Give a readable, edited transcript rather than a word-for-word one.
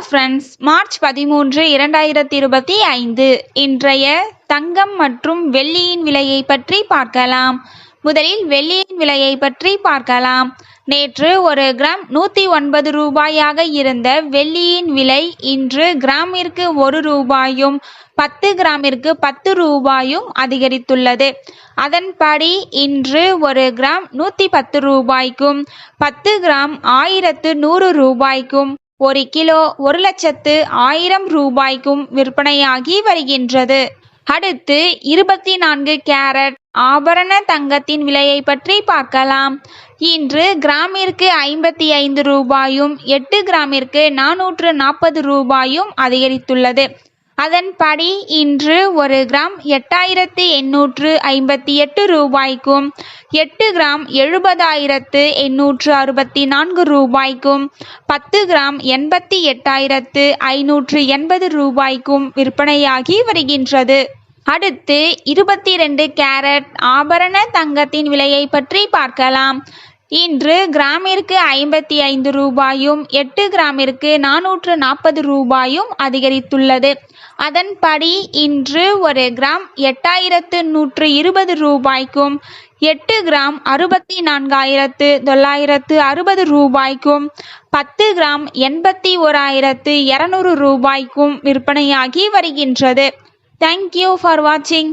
Friends, March 13, 2025 இன்றைய தங்கம் மற்றும் வெள்ளியின் விலையை பற்றி பார்க்கலாம். முதலில் வெள்ளியின் விலையை பற்றி பார்க்கலாம். நேற்று ஒரு கிராம் 109 ரூபாயாக இருந்த வெள்ளியின் விலை இன்று கிராமிற்கு 1 ரூபாயும் 10 கிராமிற்கு 10 ரூபாயும் அதிகரித்துள்ளது. அதன்படி இன்று ஒரு கிராம் 110 ரூபாய்க்கும் 10 கிராம் 1100 ரூபாய்க்கும் 1 கிலோ 1,00,000 ரூபாய்க்கும் விற்பனையாகி வருகின்றது. அடுத்து 24 கேரட் ஆபரண தங்கத்தின் விலையை பற்றி பார்க்கலாம். இன்று கிராமிற்கு 55 ரூபாயும் 8 கிராமிற்கு 440 ரூபாயும் அதிகரித்துள்ளது. அதன்படி இன்று ஒரு கிராம் 8,858 ரூபாய்க்கும் 8 கிராம் 70,864 ரூபாய்க்கும் 10 கிராம் 88,580 ரூபாய்க்கும் விற்பனையாகி வருகின்றது. அடுத்து 22 கேரட் ஆபரண தங்கத்தின் விலையை பற்றி பார்க்கலாம். இன்று கிராமிற்கு 55 ரூபாயும் 8 கிராமிற்கு 440 ரூபாயும் அதிகரித்துள்ளது. அதன்படி இன்று ஒரு கிராம் 8,120 ரூபாய்க்கும் 8 கிராம் 64,960 ரூபாய்க்கும் 10 கிராம் 81,200 ரூபாய்க்கும் விற்பனையாகி வருகின்றது. Thank you for watching.